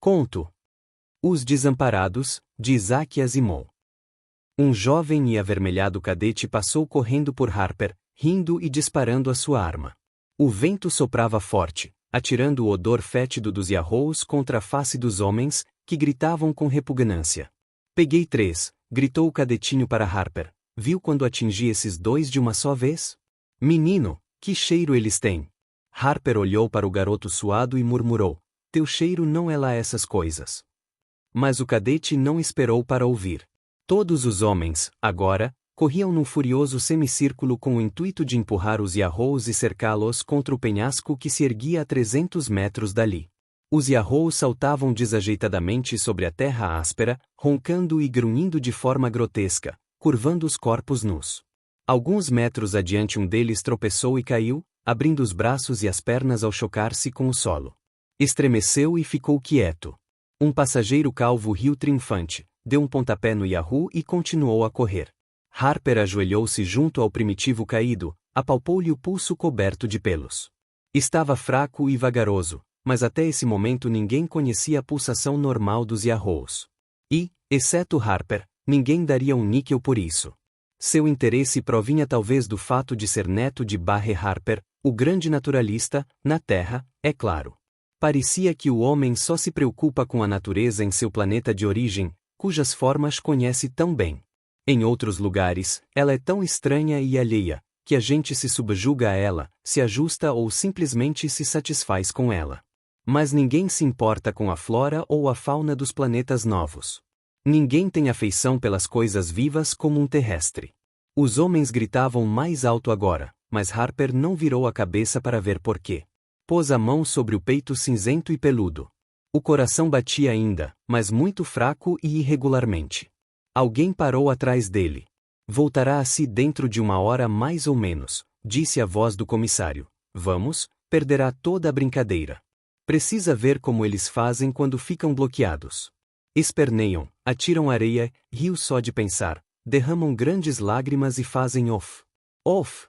Conto: Os Desamparados, de Isaac Asimov. Um jovem e avermelhado cadete passou correndo por Harper, rindo e disparando a sua arma. O vento soprava forte, atirando o odor fétido dos Yarrows contra a face dos homens, que gritavam com repugnância. Peguei 3, gritou o cadetinho para Harper. Viu quando atingi esses 2 de uma só vez? Menino, que cheiro eles têm! Harper olhou para o garoto suado e murmurou: teu cheiro não é lá essas coisas. Mas o cadete não esperou para ouvir. Todos os homens, agora, corriam num furioso semicírculo com o intuito de empurrar os Yarrows e cercá-los contra o penhasco que se erguia a 300 metros dali. Os Yarrows saltavam desajeitadamente sobre a terra áspera, roncando e grunhindo de forma grotesca, curvando os corpos nus. Alguns metros adiante um deles tropeçou e caiu, abrindo os braços e as pernas ao chocar-se com o solo. Estremeceu e ficou quieto. Um passageiro calvo riu triunfante, deu um pontapé no Yahoo e continuou a correr. Harper ajoelhou-se junto ao primitivo caído, apalpou-lhe o pulso coberto de pelos. Estava fraco e vagaroso, mas até esse momento ninguém conhecia a pulsação normal dos Yarrows. E, exceto Harper, ninguém daria um níquel por isso. Seu interesse provinha talvez do fato de ser neto de Barre Harper, o grande naturalista, na Terra, é claro. Parecia que o homem só se preocupa com a natureza em seu planeta de origem, cujas formas conhece tão bem. Em outros lugares, ela é tão estranha e alheia, que a gente se subjuga a ela, se ajusta ou simplesmente se satisfaz com ela. Mas ninguém se importa com a flora ou a fauna dos planetas novos. Ninguém tem afeição pelas coisas vivas como um terrestre. Os homens gritavam mais alto agora, mas Harper não virou a cabeça para ver porquê. Pôs a mão sobre o peito cinzento e peludo. O coração batia ainda, mas muito fraco e irregularmente. Alguém parou atrás dele. Voltará a si dentro de 1 hora mais ou menos, disse a voz do comissário. Vamos, perderá toda a brincadeira. Precisa ver como eles fazem quando ficam bloqueados. Esperneiam, atiram areia, riu só de pensar, derramam grandes lágrimas e fazem off. Off!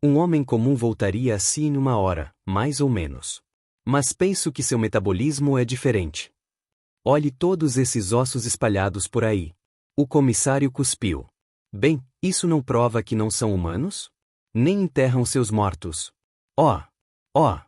Um homem comum voltaria a si em 1 hora, mais ou menos. Mas penso que seu metabolismo é diferente. Olhe todos esses ossos espalhados por aí. O comissário cuspiu. Bem, isso não prova que não são humanos? Nem enterram seus mortos. Oh! Oh!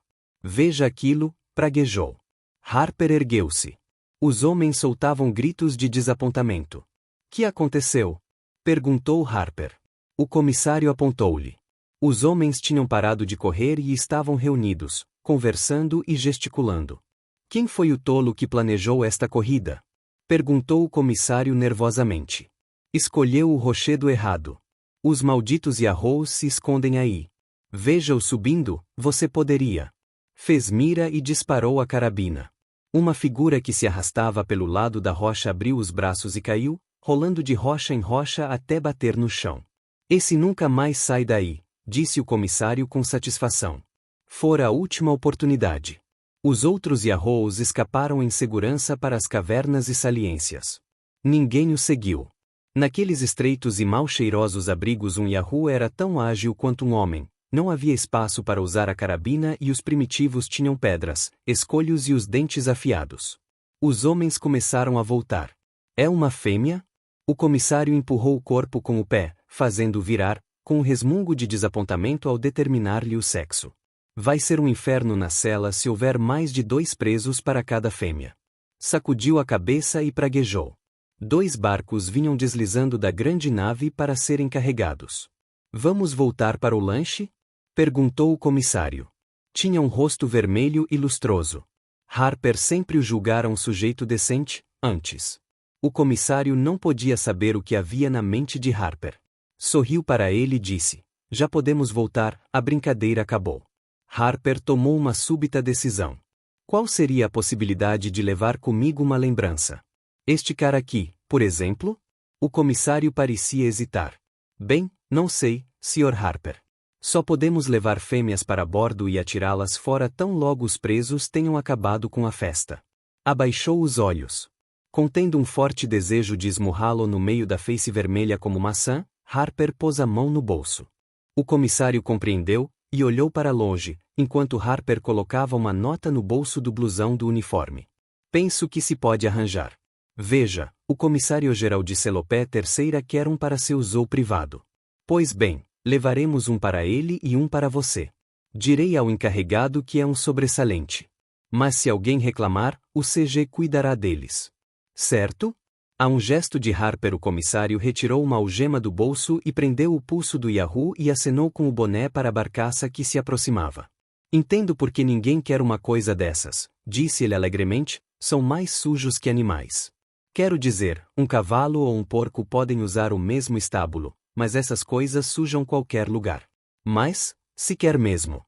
Veja aquilo, praguejou. Harper ergueu-se. Os homens soltavam gritos de desapontamento. Que aconteceu? Perguntou Harper. O comissário apontou-lhe. Os homens tinham parado de correr e estavam reunidos, conversando e gesticulando. Quem foi o tolo que planejou esta corrida? Perguntou o comissário nervosamente. Escolheu o rochedo errado. Os malditos Yarrows se escondem aí. Veja-o subindo, você poderia. Fez mira e disparou a carabina. Uma figura que se arrastava pelo lado da rocha abriu os braços e caiu, rolando de rocha em rocha até bater no chão. Esse nunca mais sai daí, disse o comissário com satisfação. Fora a última oportunidade. Os outros Yarrows escaparam em segurança para as cavernas e saliências. Ninguém o seguiu. Naqueles estreitos e mal cheirosos abrigos um Yahoo era tão ágil quanto um homem, não havia espaço para usar a carabina e os primitivos tinham pedras, escolhos e os dentes afiados. Os homens começaram a voltar. É uma fêmea? O comissário empurrou o corpo com o pé, fazendo-o virar, com um resmungo de desapontamento ao determinar-lhe o sexo. Vai ser um inferno na cela se houver mais de 2 presos para cada fêmea. Sacudiu a cabeça e praguejou. 2 barcos vinham deslizando da grande nave para serem carregados. Vamos voltar para o lanche? Perguntou o comissário. Tinha um rosto vermelho e lustroso. Harper sempre o julgara um sujeito decente, antes. O comissário não podia saber o que havia na mente de Harper. Sorriu para ele e disse: já podemos voltar, a brincadeira acabou. Harper tomou uma súbita decisão. Qual seria a possibilidade de levar comigo uma lembrança? Este cara aqui, por exemplo? O comissário parecia hesitar. Bem, não sei, Sr. Harper. Só podemos levar fêmeas para bordo e atirá-las fora tão logo os presos tenham acabado com a festa. Abaixou os olhos. Contendo um forte desejo de esmurrá-lo no meio da face vermelha como maçã, Harper pôs a mão no bolso. O comissário compreendeu, e olhou para longe, enquanto Harper colocava uma nota no bolso do blusão do uniforme. Penso que se pode arranjar. Veja, o comissário-geral de Selopé III quer um para seu zoo privado. Pois bem, levaremos um para ele e um para você. Direi ao encarregado que é um sobressalente. Mas se alguém reclamar, o CG cuidará deles. Certo? A um gesto de Harper, o comissário retirou uma algema do bolso e prendeu o pulso do Yahoo e acenou com o boné para a barcaça que se aproximava. Entendo por que ninguém quer uma coisa dessas, disse ele alegremente, são mais sujos que animais. Quero dizer, um cavalo ou um porco podem usar o mesmo estábulo, mas essas coisas sujam qualquer lugar. Mas, se quer mesmo.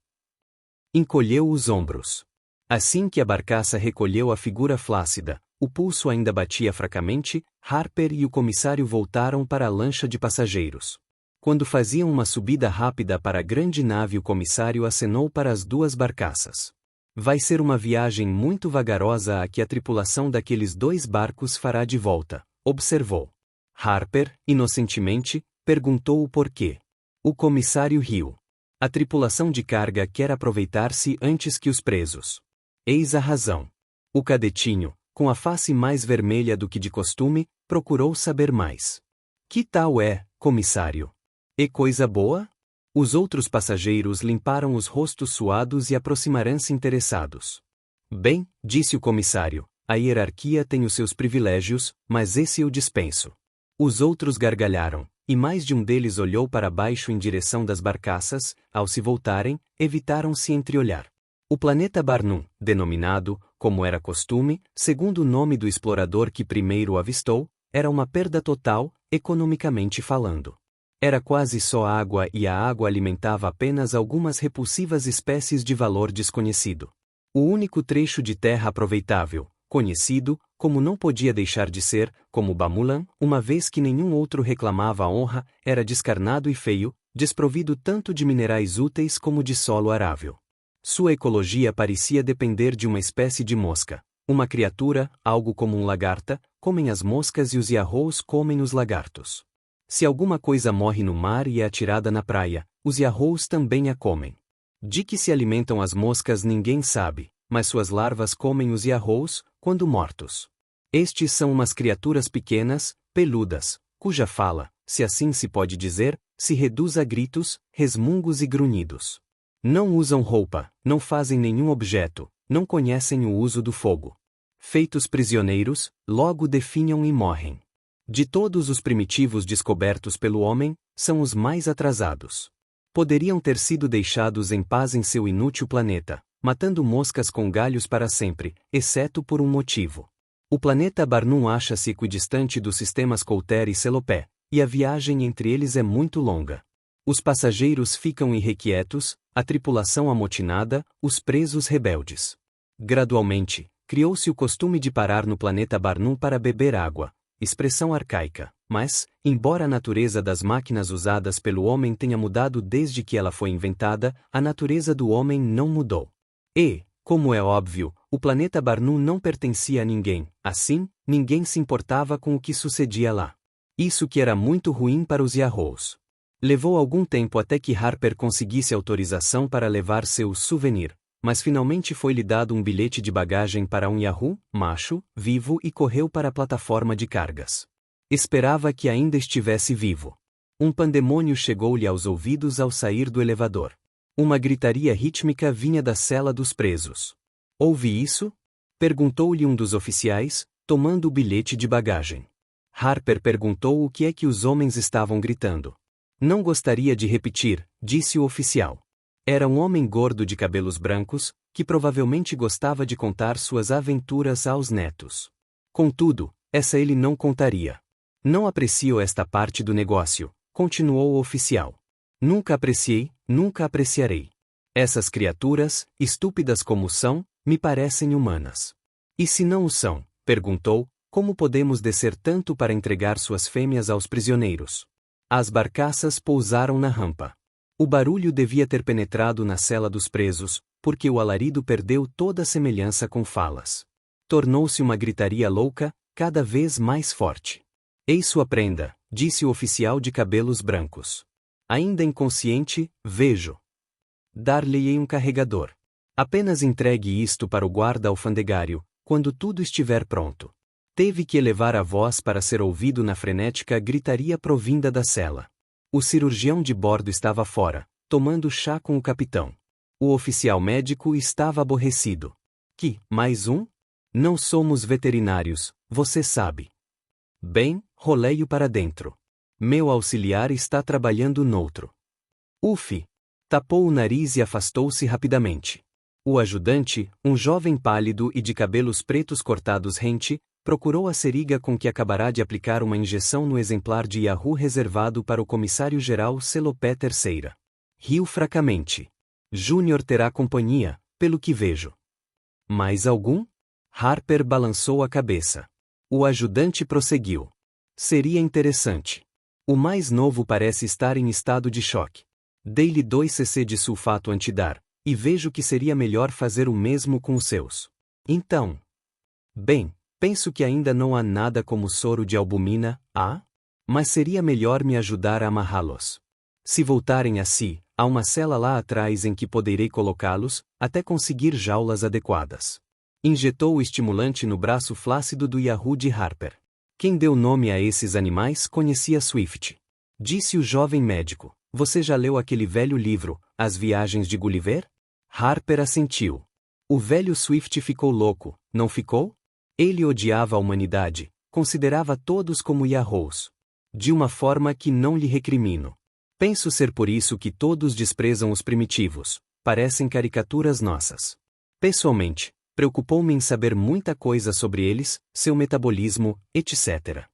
Encolheu os ombros. Assim que a barcaça recolheu a figura flácida, o pulso ainda batia fracamente, Harper e o comissário voltaram para a lancha de passageiros. Quando faziam uma subida rápida para a grande nave, o comissário acenou para as duas barcaças. Vai ser uma viagem muito vagarosa a que a tripulação daqueles dois barcos fará de volta, observou. Harper, inocentemente, perguntou o porquê. O comissário riu. A tripulação de carga quer aproveitar-se antes que os presos. Eis a razão. O cadetinho, com a face mais vermelha do que de costume, procurou saber mais. Que tal é, comissário? E coisa boa? Os outros passageiros limparam os rostos suados e aproximaram-se interessados. Bem, disse o comissário, a hierarquia tem os seus privilégios, mas esse eu dispenso. Os outros gargalharam, e mais de um deles olhou para baixo em direção das barcaças, ao se voltarem, evitaram-se entreolhar. O planeta Barnum, denominado, como era costume, segundo o nome do explorador que primeiro o avistou, era uma perda total, economicamente falando. Era quase só água e a água alimentava apenas algumas repulsivas espécies de valor desconhecido. O único trecho de terra aproveitável, conhecido, como não podia deixar de ser, como Bamulan, uma vez que nenhum outro reclamava a honra, era descarnado e feio, desprovido tanto de minerais úteis como de solo arável. Sua ecologia parecia depender de uma espécie de mosca. Uma criatura, algo como um lagarta, comem as moscas e os Yahoos comem os lagartos. Se alguma coisa morre no mar e é atirada na praia, os Yahoos também a comem. De que se alimentam as moscas ninguém sabe, mas suas larvas comem os Yahoos, quando mortos. Estes são umas criaturas pequenas, peludas, cuja fala, se assim se pode dizer, se reduz a gritos, resmungos e grunhidos. Não usam roupa, não fazem nenhum objeto, não conhecem o uso do fogo. Feitos prisioneiros, logo definham e morrem. De todos os primitivos descobertos pelo homem, são os mais atrasados. Poderiam ter sido deixados em paz em seu inútil planeta, matando moscas com galhos para sempre, exceto por um motivo. O planeta Barnum acha-se equidistante dos sistemas Coulter e Selopé, e a viagem entre eles é muito longa. Os passageiros ficam irrequietos, a tripulação amotinada, os presos rebeldes. Gradualmente, criou-se o costume de parar no planeta Barnum para beber água, expressão arcaica, mas, embora a natureza das máquinas usadas pelo homem tenha mudado desde que ela foi inventada, a natureza do homem não mudou. E, como é óbvio, o planeta Barnum não pertencia a ninguém, assim, ninguém se importava com o que sucedia lá. Isso que era muito ruim para os Yahoos. Levou algum tempo até que Harper conseguisse autorização para levar seu souvenir, mas finalmente foi-lhe dado um bilhete de bagagem para um Yahoo, macho, vivo e correu para a plataforma de cargas. Esperava que ainda estivesse vivo. Um pandemônio chegou-lhe aos ouvidos ao sair do elevador. Uma gritaria rítmica vinha da cela dos presos. Ouve isso? Perguntou-lhe um dos oficiais, tomando o bilhete de bagagem. Harper perguntou o que é que os homens estavam gritando. Não gostaria de repetir, disse o oficial. Era um homem gordo de cabelos brancos, que provavelmente gostava de contar suas aventuras aos netos. Contudo, essa ele não contaria. Não aprecio esta parte do negócio, continuou o oficial. Nunca apreciei, nunca apreciarei. Essas criaturas, estúpidas como são, me parecem humanas. E se não o são, perguntou, como podemos descer tanto para entregar suas fêmeas aos prisioneiros? As barcaças pousaram na rampa. O barulho devia ter penetrado na cela dos presos, porque o alarido perdeu toda a semelhança com falas. Tornou-se uma gritaria louca, cada vez mais forte. Eis sua prenda, disse o oficial de cabelos brancos. Ainda inconsciente, vejo. Dar-lhe-ei um carregador. Apenas entregue isto para o guarda alfandegário, quando tudo estiver pronto. Teve que elevar a voz para ser ouvido na frenética gritaria provinda da cela. O cirurgião de bordo estava fora, tomando chá com o capitão. O oficial médico estava aborrecido. Que, mais um? Não somos veterinários, você sabe. Bem, rolei-o para dentro. Meu auxiliar está trabalhando noutro. Ufi! Tapou o nariz e afastou-se rapidamente. O ajudante, um jovem pálido e de cabelos pretos cortados rente, procurou a seringa com que acabará de aplicar uma injeção no exemplar de Yahoo reservado para o comissário-geral Selopé III. Riu fracamente. Júnior terá companhia, pelo que vejo. Mais algum? Harper balançou a cabeça. O ajudante prosseguiu. Seria interessante. O mais novo parece estar em estado de choque. Dei-lhe 2 cc de sulfato antidar, e vejo que seria melhor fazer o mesmo com os seus. Então. Bem, penso que ainda não há nada como soro de albumina, há? Mas seria melhor me ajudar a amarrá-los. Se voltarem a si, há uma cela lá atrás em que poderei colocá-los, até conseguir jaulas adequadas. Injetou o estimulante no braço flácido do Yahoo de Harper. Quem deu nome a esses animais conhecia Swift. Disse o jovem médico. Você já leu aquele velho livro, As Viagens de Gulliver? Harper assentiu. O velho Swift ficou louco, não ficou? Ele odiava a humanidade, considerava todos como Yahoos. De uma forma que não lhe recrimino. Penso ser por isso que todos desprezam os primitivos, parecem caricaturas nossas. Pessoalmente, preocupou-me em saber muita coisa sobre eles, seu metabolismo, etc.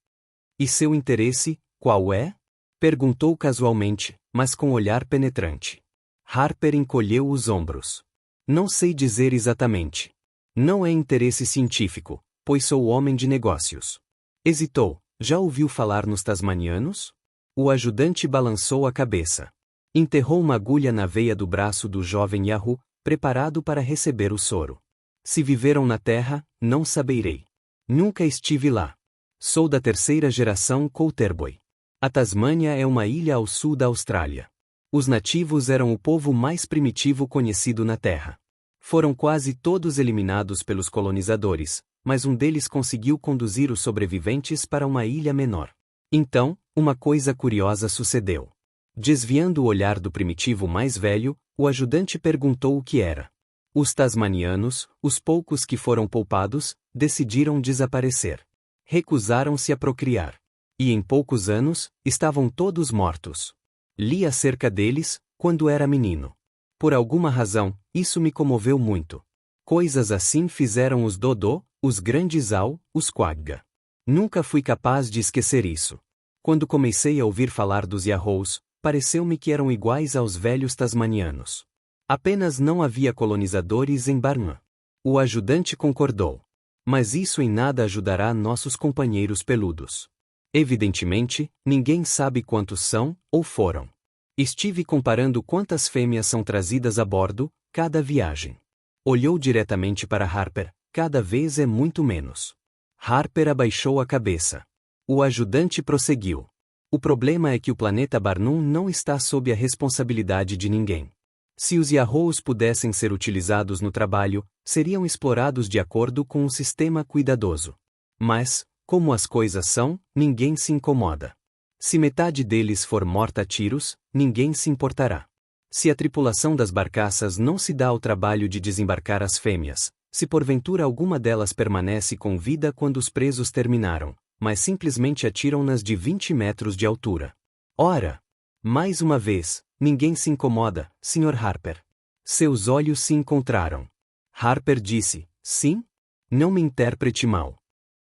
E seu interesse, qual é? Perguntou casualmente, mas com olhar penetrante. Harper encolheu os ombros. Não sei dizer exatamente. Não é interesse científico, pois sou homem de negócios. Hesitou. Já ouviu falar nos tasmanianos? O ajudante balançou a cabeça. Enterrou uma agulha na veia do braço do jovem Yahoo, preparado para receber o soro. Se viveram na Terra, não saberei. Nunca estive lá. Sou da 3ª geração Coulterboy. A Tasmânia é uma ilha ao sul da Austrália. Os nativos eram o povo mais primitivo conhecido na Terra. Foram quase todos eliminados pelos colonizadores, mas um deles conseguiu conduzir os sobreviventes para uma ilha menor. Então, uma coisa curiosa sucedeu. Desviando o olhar do primitivo mais velho, o ajudante perguntou o que era. Os tasmanianos, os poucos que foram poupados, decidiram desaparecer. Recusaram-se a procriar. E em poucos anos, estavam todos mortos. Li acerca deles, quando era menino. Por alguma razão, isso me comoveu muito. Coisas assim fizeram os Dodô, os grandes Au, os Quagga. Nunca fui capaz de esquecer isso. Quando comecei a ouvir falar dos Yahoos, pareceu-me que eram iguais aos velhos tasmanianos. Apenas não havia colonizadores em Barma. O ajudante concordou. Mas isso em nada ajudará nossos companheiros peludos. Evidentemente, ninguém sabe quantos são, ou foram. Estive comparando quantas fêmeas são trazidas a bordo, cada viagem. Olhou diretamente para Harper, cada vez é muito menos. Harper abaixou a cabeça. O ajudante prosseguiu. O problema é que o planeta Barnum não está sob a responsabilidade de ninguém. Se os Yahoos pudessem ser utilizados no trabalho, seriam explorados de acordo com um sistema cuidadoso. Mas, como as coisas são, ninguém se incomoda. Se metade deles for morta a tiros, ninguém se importará. Se a tripulação das barcaças não se dá ao trabalho de desembarcar as fêmeas, se porventura alguma delas permanece com vida quando os presos terminaram, mas simplesmente atiram-nas de 20 metros de altura. Ora! Mais uma vez, ninguém se incomoda, Sr. Harper. Seus olhos se encontraram. Harper disse, sim? Não me interprete mal.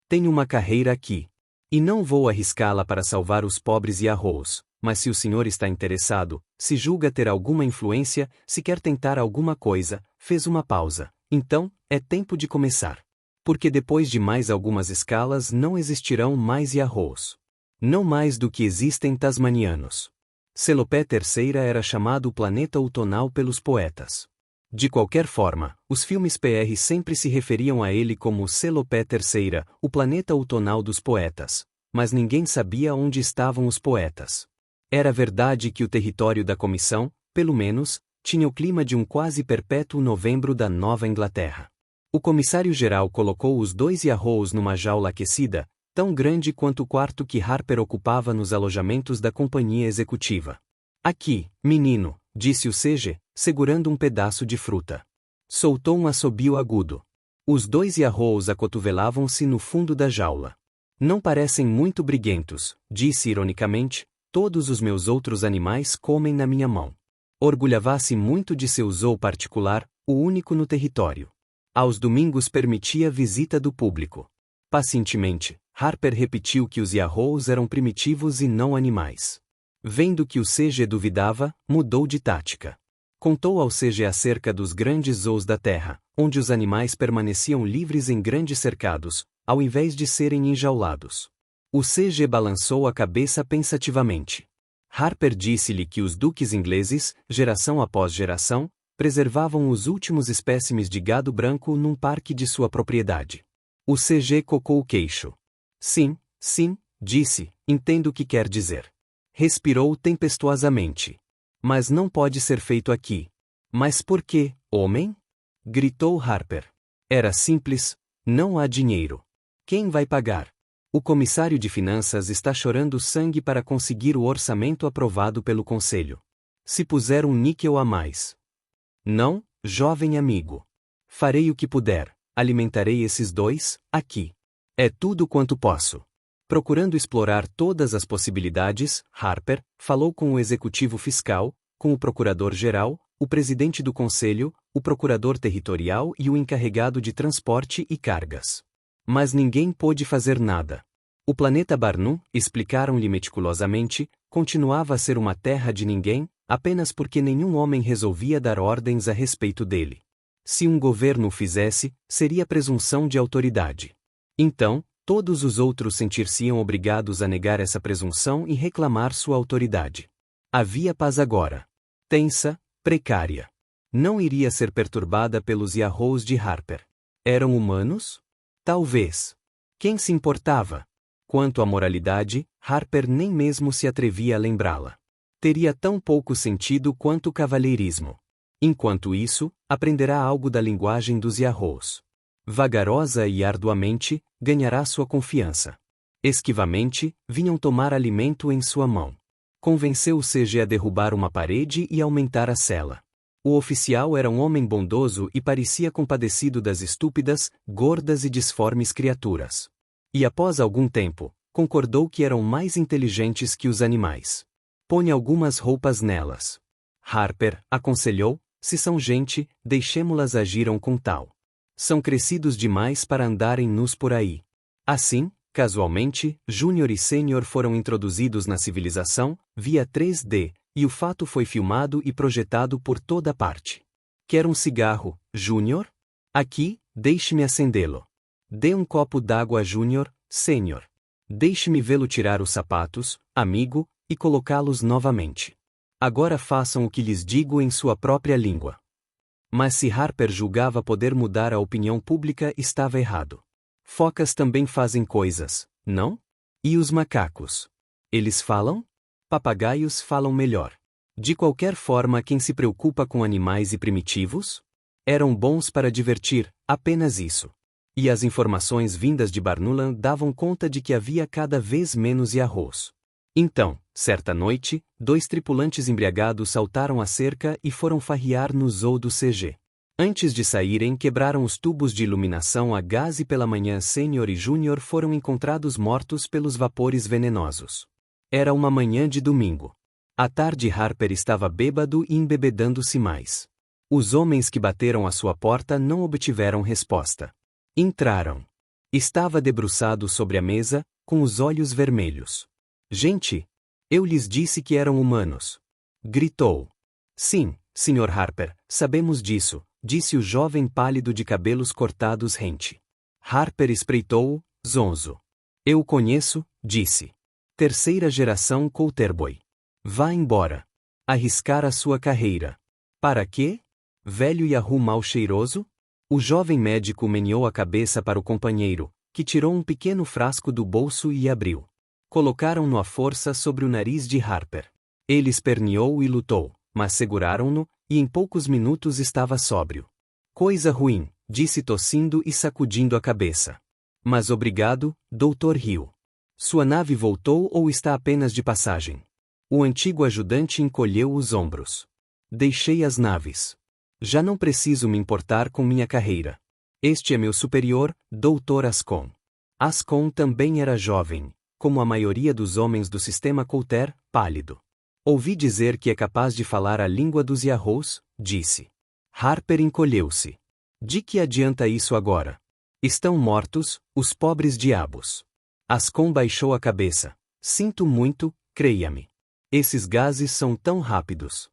Tenho uma carreira aqui. E não vou arriscá-la para salvar os pobres Yahoos, mas se o senhor está interessado, se julga ter alguma influência, se quer tentar alguma coisa, fez uma pausa. Então, é tempo de começar. Porque depois de mais algumas escalas não existirão mais Yahoos. Não mais do que existem tasmanianos. Selopé III era chamado o planeta outonal pelos poetas. De qualquer forma, os filmes PR sempre se referiam a ele como Selopé III, o planeta outonal dos poetas, mas ninguém sabia onde estavam os poetas. Era verdade que o território da comissão, pelo menos, tinha o clima de um quase perpétuo novembro da Nova Inglaterra. O comissário-geral colocou os dois Yarrows numa jaula aquecida, tão grande quanto o quarto que Harper ocupava nos alojamentos da companhia executiva. Aqui, menino, disse o CG, segurando um pedaço de fruta. Soltou um assobio agudo. Os dois Yarrows acotovelavam-se no fundo da jaula. Não parecem muito briguentos, disse ironicamente, todos os meus outros animais comem na minha mão. Orgulhava-se muito de seu zoo particular, o único no território. Aos domingos permitia visita do público. Pacientemente, Harper repetiu que os Yarrows eram primitivos e não animais. Vendo que o CG duvidava, mudou de tática. Contou ao CG acerca dos grandes zoos da Terra, onde os animais permaneciam livres em grandes cercados, ao invés de serem enjaulados. O CG balançou a cabeça pensativamente. Harper disse-lhe que os duques ingleses, geração após geração, preservavam os últimos espécimes de gado branco num parque de sua propriedade. O CG cocou o queixo. Sim, disse, entendo o que quer dizer. Respirou tempestuosamente. Mas não pode ser feito aqui. Mas por quê, homem? Gritou Harper. Era simples, não há dinheiro. Quem vai pagar? O comissário de finanças está chorando sangue para conseguir o orçamento aprovado pelo conselho. Se puser um níquel a mais. Não, jovem amigo. Farei o que puder, alimentarei esses dois, aqui. É tudo quanto posso. Procurando explorar todas as possibilidades, Harper falou com o executivo fiscal, com o procurador-geral, o presidente do conselho, o procurador territorial e o encarregado de transporte e cargas. Mas ninguém pôde fazer nada. O planeta Barnum, explicaram-lhe meticulosamente, continuava a ser uma terra de ninguém, apenas porque nenhum homem resolvia dar ordens a respeito dele. Se um governo o fizesse, seria presunção de autoridade. Então, todos os outros sentir-se-iam obrigados a negar essa presunção e reclamar sua autoridade. Havia paz agora. Tensa, precária. Não iria ser perturbada pelos Yarrows de Harper. Eram humanos? Talvez. Quem se importava? Quanto à moralidade, Harper nem mesmo se atrevia a lembrá-la. Teria tão pouco sentido quanto o cavalheirismo. Enquanto isso, aprenderá algo da linguagem dos Yarrows. Vagarosa e arduamente, ganhará sua confiança. Esquivamente, vinham tomar alimento em sua mão. Convenceu o CG a derrubar uma parede e aumentar a cela. O oficial era um homem bondoso e parecia compadecido das estúpidas, gordas e disformes criaturas. E após algum tempo, concordou que eram mais inteligentes que os animais. Põe algumas roupas nelas. Harper aconselhou, se são gente, deixemo-las agiram com tal. São crescidos demais para andarem nus por aí. Assim, casualmente, Júnior e Sênior foram introduzidos na civilização, via 3D, e o fato foi filmado e projetado por toda parte. Quer um cigarro, Júnior? Aqui, deixe-me acendê-lo. Dê um copo d'água a Júnior, Sênior. Deixe-me vê-lo tirar os sapatos, amigo, e colocá-los novamente. Agora façam o que lhes digo em sua própria língua. Mas se Harper julgava poder mudar a opinião pública, estava errado. Focas também fazem coisas, não? E os macacos? Eles falam? Papagaios falam melhor. De qualquer forma, quem se preocupa com animais e primitivos? Eram bons para divertir, apenas isso. E as informações vindas de Barnuland davam conta de que havia cada vez menos Yarrows. Então, certa noite, 2 tripulantes embriagados saltaram a cerca e foram farrear no zoo do CG. Antes de saírem, quebraram os tubos de iluminação a gás e pela manhã Sênior e Júnior foram encontrados mortos pelos vapores venenosos. Era uma manhã de domingo. À tarde Harper estava bêbado e embebedando-se mais. Os homens que bateram à sua porta não obtiveram resposta. Entraram. Estava debruçado sobre a mesa, com os olhos vermelhos. Gente! Eu lhes disse que eram humanos. Gritou. Sim, Sr. Harper, sabemos disso, disse o jovem pálido de cabelos cortados rente. Harper espreitou-o, zonzo. Eu o conheço, disse. 3ª geração Coulterboy. Vá embora. Arriscar a sua carreira. Para quê? Velho Yahoo mal cheiroso? O jovem médico meneou a cabeça para o companheiro, que tirou um pequeno frasco do bolso e abriu. Colocaram-no à força sobre o nariz de Harper. Ele esperneou e lutou, mas seguraram-no, e em poucos minutos estava sóbrio. Coisa ruim, disse tossindo e sacudindo a cabeça. Mas obrigado, Dr. Hill. Sua nave voltou ou está apenas de passagem? O antigo ajudante encolheu os ombros. Deixei as naves. Já não preciso me importar com minha carreira. Este é meu superior, Dr. Ascon. Ascon também era jovem, como a maioria dos homens do sistema Coulter, pálido. Ouvi dizer que é capaz de falar a língua dos Yahoo, disse. Harper encolheu-se. De que adianta isso agora? Estão mortos, os pobres diabos. Ascon baixou a cabeça. Sinto muito, creia-me. Esses gases são tão rápidos.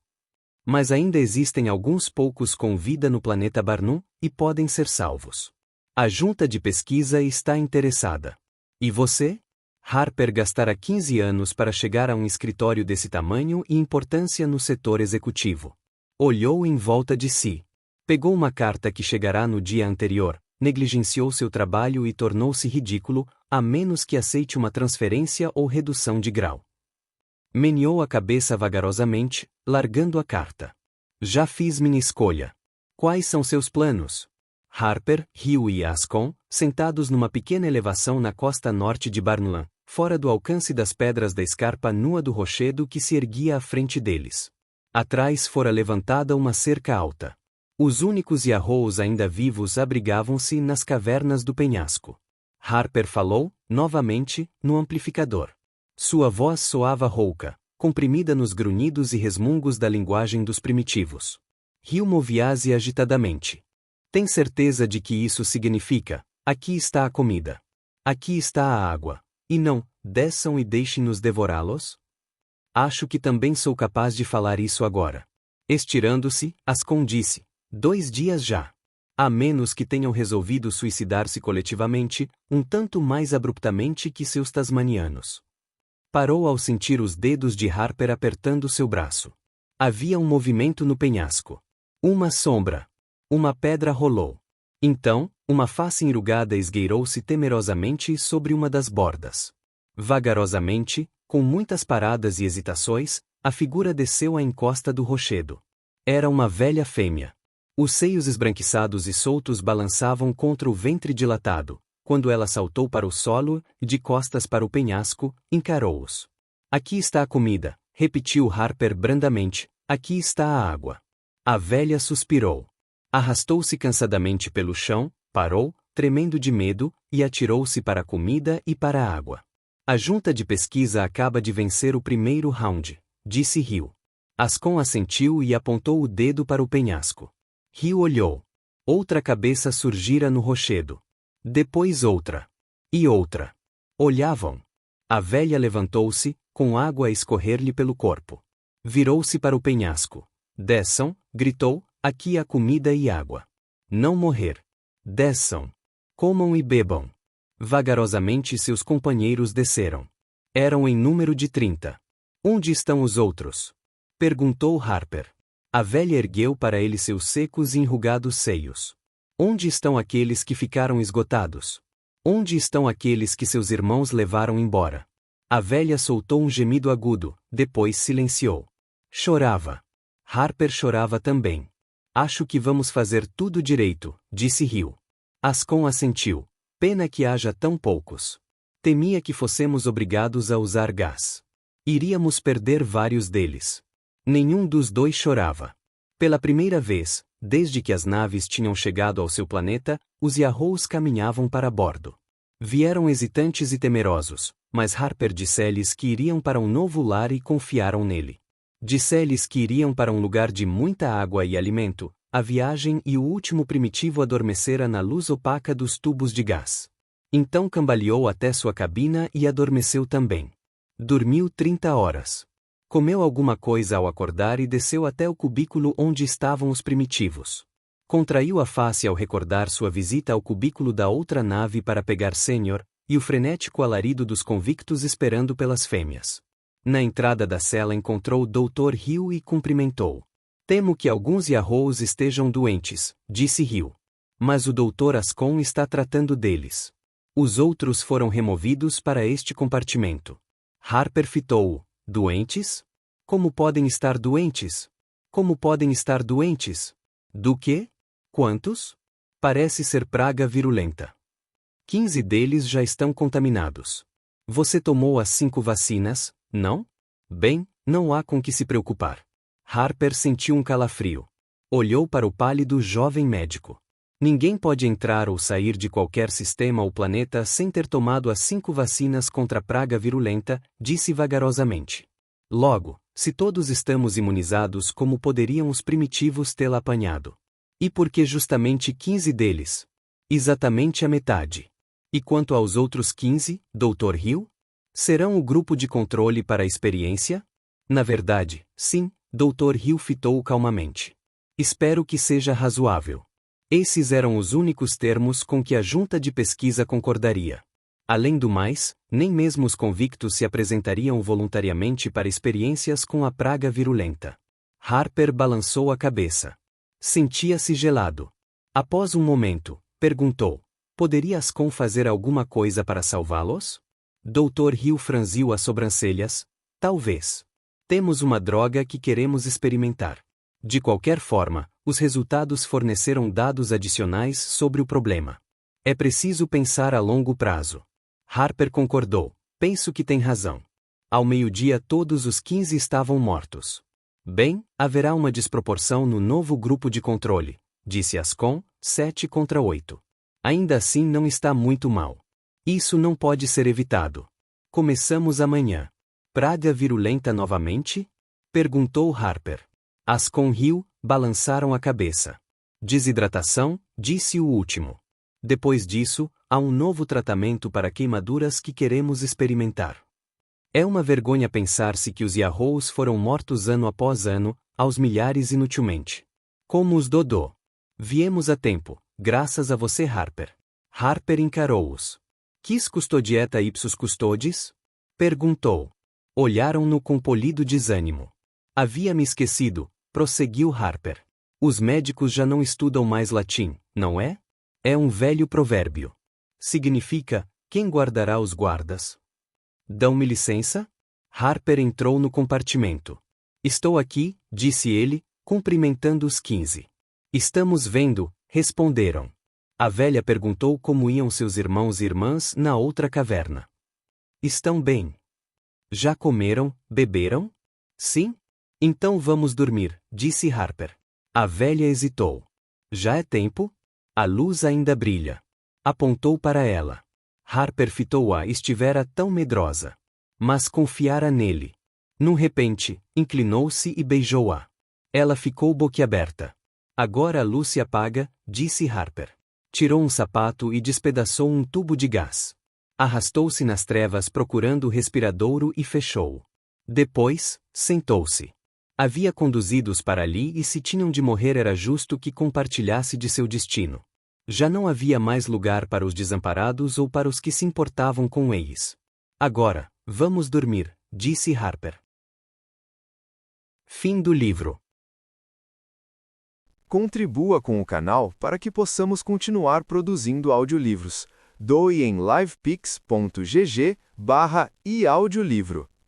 Mas ainda existem alguns poucos com vida no planeta Barnum, e podem ser salvos. A junta de pesquisa está interessada. E você? Harper gastara 15 anos para chegar a um escritório desse tamanho e importância no setor executivo. Olhou em volta de si. Pegou uma carta que chegará no dia anterior, negligenciou seu trabalho e tornou-se ridículo, a menos que aceite uma transferência ou redução de grau. Meneou a cabeça vagarosamente, largando a carta. Já fiz minha escolha. Quais são seus planos? Harper, Hill e Ascon, sentados numa pequena elevação na costa norte de Barnum, fora do alcance das pedras da escarpa nua do rochedo que se erguia à frente deles. Atrás fora levantada uma cerca alta. Os únicos Yahoos ainda vivos abrigavam-se nas cavernas do penhasco. Harper falou, novamente, no amplificador. Sua voz soava rouca, comprimida nos grunhidos e resmungos da linguagem dos primitivos. Hill movia-se agitadamente. Tem certeza de que isso significa, aqui está a comida. Aqui está a água. E não, desçam e deixem-nos devorá-los? Acho que também sou capaz de falar isso agora. Estirando-se, Ascon disse, 2 dias já. A menos que tenham resolvido suicidar-se coletivamente, um tanto mais abruptamente que seus tasmanianos. Parou ao sentir os dedos de Harper apertando seu braço. Havia um movimento no penhasco. Uma sombra. Uma pedra rolou. Então, uma face enrugada esgueirou-se temerosamente sobre uma das bordas. Vagarosamente, com muitas paradas e hesitações, a figura desceu a encosta do rochedo. Era uma velha fêmea. Os seios esbranquiçados e soltos balançavam contra o ventre dilatado. Quando ela saltou para o solo, de costas para o penhasco, encarou-os. Aqui está a comida, repetiu Harper brandamente, aqui está a água. A velha suspirou. Arrastou-se cansadamente pelo chão, parou, tremendo de medo, e atirou-se para a comida e para a água. A junta de pesquisa acaba de vencer o primeiro round, disse Hill. Ascon assentiu e apontou o dedo para o penhasco. Hill olhou. Outra cabeça surgira no rochedo. Depois outra. E outra. Olhavam. A velha levantou-se, com água a escorrer-lhe pelo corpo. Virou-se para o penhasco. Desçam, gritou, aqui há comida e água. Não morrer. Desçam. Comam e bebam. Vagarosamente seus companheiros desceram. Eram em número de 30. Onde estão os outros? Perguntou Harper. A velha ergueu para ele seus secos e enrugados seios. Onde estão aqueles que ficaram esgotados? Onde estão aqueles que seus irmãos levaram embora? A velha soltou um gemido agudo, depois silenciou. Chorava. Harper chorava também. Acho que vamos fazer tudo direito, disse Hill. Ascon assentiu. Pena que haja tão poucos. Temia que fossemos obrigados a usar gás. Iríamos perder vários deles. Nenhum dos dois chorava. Pela primeira vez, desde que as naves tinham chegado ao seu planeta, os Yahoos caminhavam para bordo. Vieram hesitantes e temerosos, mas Harper disse-lhes que iriam para um novo lar e confiaram nele. Disse-lhes que iriam para um lugar de muita água e alimento. A viagem e o último primitivo adormecera na luz opaca dos tubos de gás. Então cambaleou até sua cabina e adormeceu também. Dormiu 30 horas. Comeu alguma coisa ao acordar e desceu até o cubículo onde estavam os primitivos. Contraiu a face ao recordar sua visita ao cubículo da outra nave para pegar Sênior, e o frenético alarido dos convictos esperando pelas fêmeas. Na entrada da cela encontrou o Dr. Hill e cumprimentou. Temo que alguns Yahoos estejam doentes, disse Hill. Mas o Dr. Ascon está tratando deles. Os outros foram removidos para este compartimento. Harper fitou-o. Doentes? Como podem estar doentes? Como podem estar doentes? Do quê? Quantos? Parece ser praga virulenta. 15 deles já estão contaminados. Você tomou as 5 vacinas, não? Bem, não há com que se preocupar. Harper sentiu um calafrio. Olhou para o pálido jovem médico. Ninguém pode entrar ou sair de qualquer sistema ou planeta sem ter tomado as 5 vacinas contra a praga virulenta, disse vagarosamente. Logo, se todos estamos imunizados, como poderiam os primitivos tê-la apanhado? E por que justamente 15 deles? Exatamente a metade. E quanto aos outros 15, Dr. Hill? Serão o grupo de controle para a experiência? Na verdade, sim, Dr. Hill fitou calmamente. Espero que seja razoável. Esses eram os únicos termos com que a junta de pesquisa concordaria. Além do mais, nem mesmo os convictos se apresentariam voluntariamente para experiências com a praga virulenta. Harper balançou a cabeça. Sentia-se gelado. Após um momento, perguntou: poderia Ascom fazer alguma coisa para salvá-los? Dr. Hill franziu as sobrancelhas. Talvez. Temos uma droga que queremos experimentar. De qualquer forma, os resultados forneceram dados adicionais sobre o problema. É preciso pensar a longo prazo. Harper concordou. Penso que tem razão. Ao meio-dia todos os 15 estavam mortos. Bem, haverá uma desproporção no novo grupo de controle, disse Ascom, 7 contra 8. Ainda assim não está muito mal. Isso não pode ser evitado. Começamos amanhã. Praga virulenta novamente? Perguntou Harper. Ascom riu, balançaram a cabeça. Desidratação, disse o último. Depois disso, há um novo tratamento para queimaduras que queremos experimentar. É uma vergonha pensar-se que os Yarrows foram mortos ano após ano, aos milhares inutilmente. Como os Dodô. Viemos a tempo, graças a você, Harper. Harper encarou-os. Quis custodieta ipsos custodes? Perguntou. Olharam-no com polido desânimo. Havia-me esquecido, prosseguiu Harper. Os médicos já não estudam mais latim, não é? É um velho provérbio. Significa, quem guardará os guardas? Dão-me licença? Harper entrou no compartimento. Estou aqui, disse ele, cumprimentando os 15. Estamos vendo, responderam. A velha perguntou como iam seus irmãos e irmãs na outra caverna. Estão bem. Já comeram, beberam? Sim? Então vamos dormir, disse Harper. A velha hesitou. Já é tempo? A luz ainda brilha. Apontou para ela. Harper fitou-a, estivera tão medrosa. Mas confiara nele. Num repente, inclinou-se e beijou-a. Ela ficou boquiaberta. Agora a luz se apaga, disse Harper. Tirou um sapato e despedaçou um tubo de gás. Arrastou-se nas trevas procurando o respiradouro e fechou-o. Depois, sentou-se. Havia conduzido-os para ali e se tinham de morrer era justo que compartilhasse de seu destino. Já não havia mais lugar para os desamparados ou para os que se importavam com eles. Agora, vamos dormir, disse Harper. Fim do livro. Contribua com o canal para que possamos continuar produzindo audiolivros. Doe em livepix.gg/eaudiolivro.